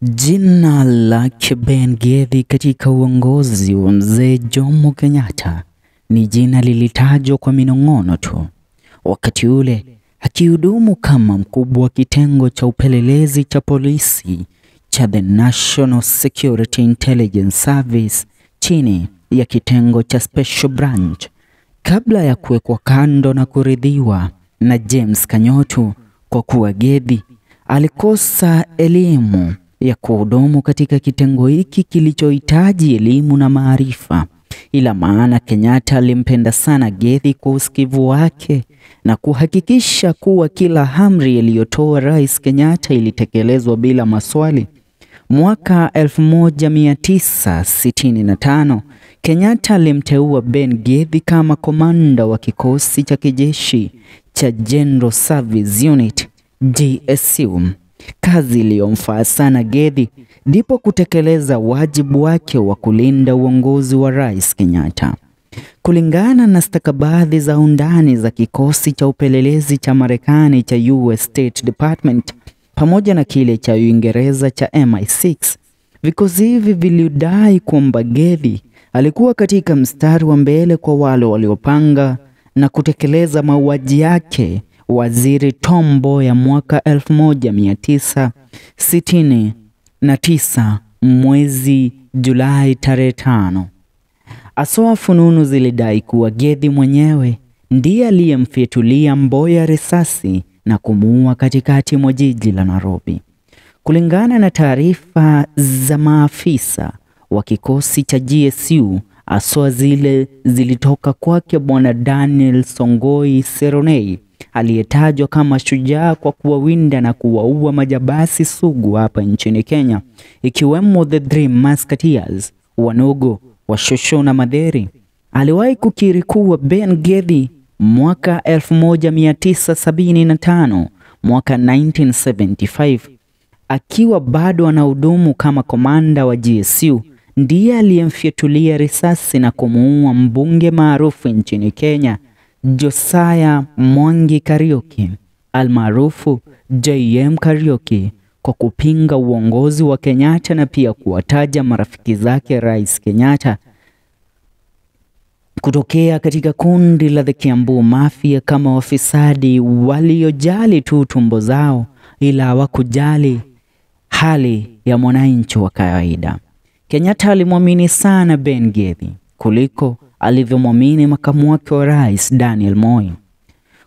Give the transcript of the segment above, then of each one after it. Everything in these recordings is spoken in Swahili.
Jina lake Ben Gethi katika uongozi wa Mzee Jomo Kenyatta ni jina lilitajwa kwa minong'ono tu. Wakati ule akihudumu kama mkubwa wa kitengo cha upelelezi cha polisi cha The National Security Intelligence Service chini ya kitengo cha Special Branch, kabla ya kuwekwa kando na kuridhiwa na James Kanyotu kwa kuwa Gethi alikosa elimu ya kuhudumu katika kitengo hiki kilichohitaji elimu na maarifa. Ila maana Kenyatta alimpenda sana Gethi kwa usikivu wake na kuhakikisha kuwa kila amri iliyotoa Rais Kenyatta ilitekelezwa bila maswali. Mwaka 1965 Kenyatta alimteua Ben Gethi kama komanda wa kikosi cha kijeshi cha General Service Unit GSU. Kazi iliyomfaa sana Gethi ndipo kutekeleza wajibu wake wa kulinda uongozi wa Rais Kenyatta. Kulingana na stakabadhi za undani za kikosi cha upelelezi cha Marekani cha US State Department pamoja na kile cha Uingereza cha MI6, vikosi hivi vilidai kwamba Gethi alikuwa katika mstari wa mbele kwa wale waliopanga na kutekeleza mauaji yake Waziri Tombo ya mwaka 1969 mwezi Julai tarehe 5. Aswa fununu zilidai kuwa Gethi mwenyewe ndiye aliyemfyatulia Mboya risasi na kumuua katikati mwa jiji la Nairobi. Kulingana na taarifa za maafisa wa kikosi cha GSU, aswa zile zilitoka kwake Bwana Daniel Songoi Seronei, aliyetajwa kama shujaa kwa kuwawinda na kuwaua majabasi sugu hapa nchini Kenya, ikiwemo the Three Musketeers, Wanogo, Washosho na Madheri. Aliwahi kukiri kuwa Ben Gethi mwaka 1975, mwaka 1975, akiwa bado anahudumu kama komanda wa GSU, ndiye aliyemfyatulia risasi na kumuua mbunge maarufu nchini Kenya Josiah Mwangi Kariuki almaarufu JM Kariuki kwa kupinga uongozi wa Kenyatta na pia kuwataja marafiki zake Rais Kenyatta kutokea katika kundi la the Kiambu Mafia kama wafisadi waliojali tu tumbo zao ila hawakujali hali ya mwananchi wa kawaida. Kenyatta alimwamini sana Ben Gethi kuliko alivyomwamini makamu wake wa rais Daniel Moi.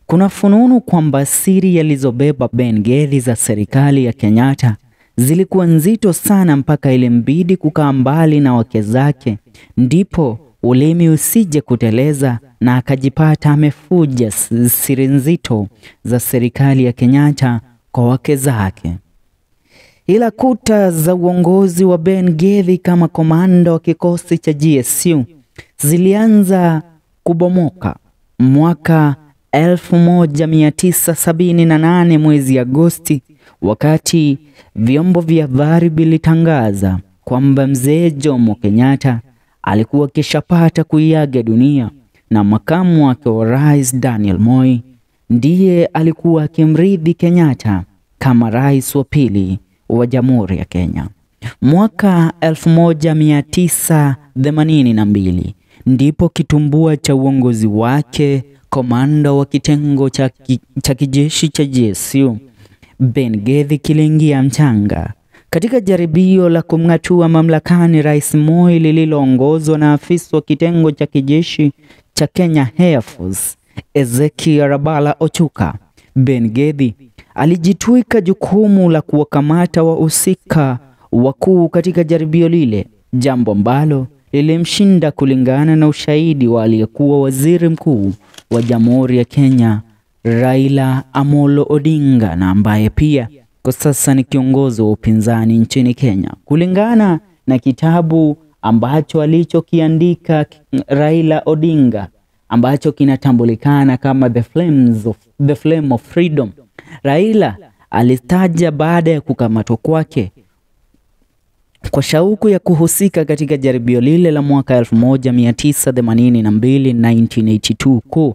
Kuna fununu kwamba siri alizobeba Ben Gethi za serikali ya Kenyatta zilikuwa nzito sana mpaka ilimbidi kukaa mbali na wake zake, ndipo ulimi usije kuteleza na akajipata amefuja siri nzito za serikali ya Kenyatta kwa wake zake. Ila kuta za uongozi wa Ben Gethi kama komanda wa kikosi cha GSU zilianza kubomoka mwaka 1978 mwezi Agosti, wakati vyombo vya habari vilitangaza kwamba Mzee Jomo Kenyatta alikuwa kishapata kuiaga dunia na makamu wake wa rais Daniel Moi ndiye alikuwa akimrithi Kenyatta kama rais wa pili wa Jamhuri ya Kenya. Mwaka 1982 ndipo kitumbua cha uongozi wake komanda wa kitengo cha kijeshi cha GSU Ben Gethi kiliingia mchanga katika jaribio la kumng'atua mamlakani Rais Moi lililoongozwa na afisa wa kitengo cha kijeshi cha Kenya Air Force Ezekiel Ochuka. Ben Gethi alijitwika jukumu la kuwakamata wahusika wakuu katika jaribio lile, jambo ambalo lilimshinda kulingana na ushahidi wa aliyekuwa waziri mkuu wa Jamhuri ya Kenya Raila Amolo Odinga na ambaye pia kwa sasa ni kiongozi wa upinzani nchini Kenya. Kulingana na kitabu ambacho alichokiandika Raila Odinga ambacho kinatambulikana kama The Flame of Freedom, Raila alitaja baada ya kukamatwa kwake kwa shauku ya kuhusika katika jaribio lile la mwaka 1982 1982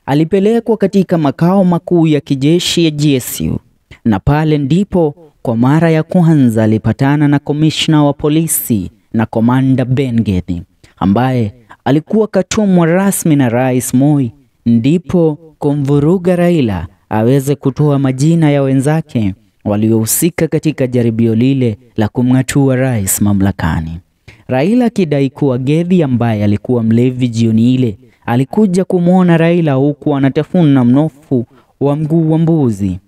alipelekwa katika makao makuu ya kijeshi ya GSU na pale ndipo kwa mara ya kwanza alipatana na komishna wa polisi na komanda Ben Gethi, ambaye alikuwa katumwa rasmi na Rais Moi, ndipo kumvuruga Raila aweze kutoa majina ya wenzake waliohusika katika jaribio lile la kumng'atua rais mamlakani. Raila akidai kuwa Gethi, ambaye alikuwa mlevi jioni ile, alikuja kumwona Raila huku anatafuna mnofu wa mguu wa mbuzi.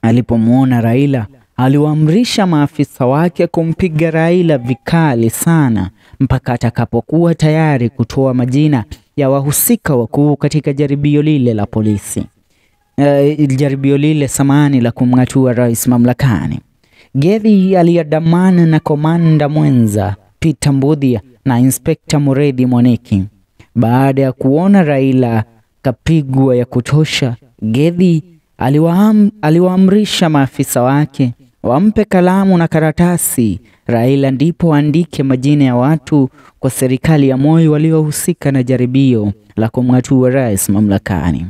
Alipomwona Raila, aliwaamrisha maafisa wake kumpiga Raila vikali sana mpaka atakapokuwa tayari kutoa majina ya wahusika wakuu katika jaribio lile la polisi. Jaribio lile samani la kumng'atua rais mamlakani. Gethi aliandamana na komanda mwenza Peter Mbuthia na Inspekta Mureithi Mwaniki. Baada ya kuona Raila kapigwa ya kutosha, Gethi aliwaamrisha maafisa wake wampe kalamu na karatasi Raila, ndipo andike majina ya watu kwa serikali ya Moi waliohusika na jaribio la kumng'atua rais mamlakani.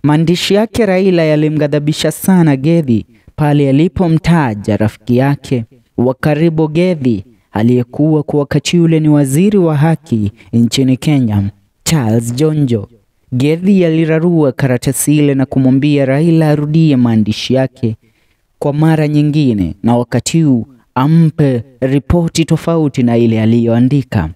Maandishi yake Raila yalimghadhabisha sana Gethi pale alipomtaja rafiki yake wa karibu Gethi, aliyekuwa kwa wakati ule ni waziri wa haki nchini Kenya, Charles Jonjo. Gethi alirarua karatasi ile na kumwambia Raila arudie maandishi yake kwa mara nyingine, na wakati huu ampe ripoti tofauti na ile aliyoandika.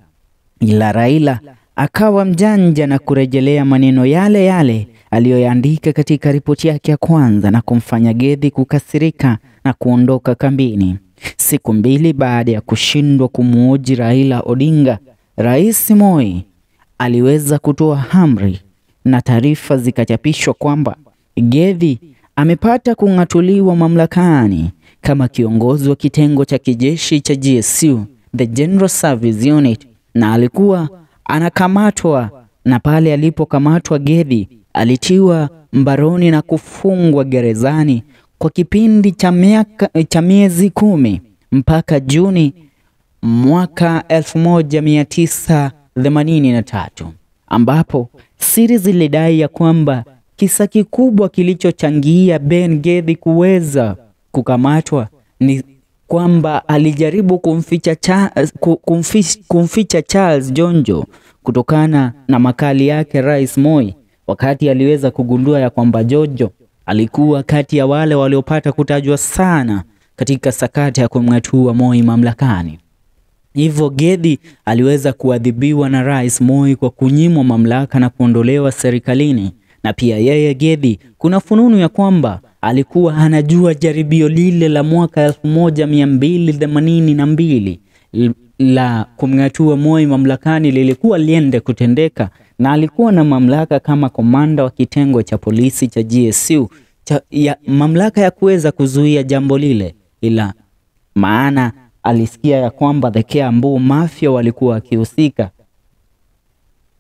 Ila Raila akawa mjanja na kurejelea maneno yale yale aliyoandika katika ripoti yake ya kwanza, na kumfanya Gethi kukasirika na kuondoka kambini. Siku mbili baada ya kushindwa kumuoji Raila Odinga, Rais Moi aliweza kutoa amri na taarifa zikachapishwa kwamba Gethi amepata kung'atuliwa mamlakani kama kiongozi wa kitengo cha kijeshi cha GSU, the General Service Unit, na alikuwa anakamatwa, na pale alipokamatwa Gethi alitiwa mbaroni na kufungwa gerezani kwa kipindi cha miezi 10 mpaka Juni mwaka 1983, ambapo siri zilidai ya kwamba kisa kikubwa kilichochangia Ben Gethi kuweza kukamatwa ni kwamba alijaribu kumficha Charles Jonjo kutokana na makali yake Rais Moi, wakati aliweza kugundua ya kwamba Jonjo alikuwa kati ya wale waliopata kutajwa sana katika sakata ya kumng'atua Moi mamlakani. Hivyo Gethi aliweza kuadhibiwa na Rais Moi kwa kunyimwa mamlaka na kuondolewa serikalini. Na pia yeye Gethi, kuna fununu ya kwamba alikuwa anajua jaribio lile la mwaka 1282 la kumng'atua Moi mamlakani lilikuwa liende kutendeka, na alikuwa na mamlaka kama komanda wa kitengo cha polisi cha GSU mamlaka ya kuweza kuzuia jambo lile, ila maana alisikia ya kwamba the Kiambu mafia walikuwa wakihusika.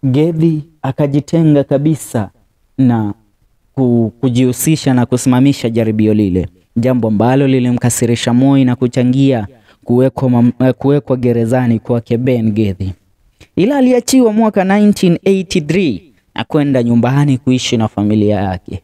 Gethi akajitenga kabisa na kujihusisha na kusimamisha jaribio lile, jambo ambalo lilimkasirisha Moi na kuchangia kuwekwa gerezani kwa Ben Gethi. Ila aliachiwa mwaka 1983 na kwenda nyumbani kuishi na familia yake.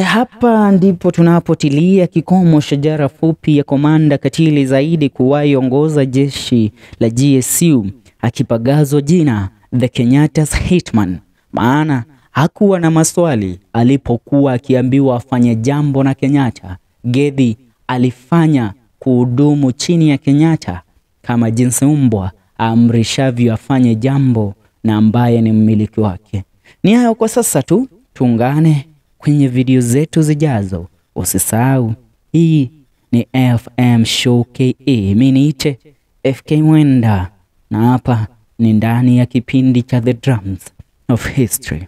Hapa ndipo tunapotilia kikomo shajara fupi ya komanda katili zaidi kuwahi ongoza jeshi la GSU, akipagazwa jina the Kenyatta'S Hitman, maana hakuwa na maswali alipokuwa akiambiwa afanye jambo na Kenyatta. Gethi alifanya kuhudumu chini ya Kenyatta kama jinsi mbwa amrishavyo afanye jambo na ambaye ni mmiliki wake. Ni hayo kwa sasa tu, tuungane kwenye video zetu zijazo. Usisahau, hii ni FM Show KE. Mimi niite FK Mwenda, na hapa ni ndani ya kipindi cha The Drums of History.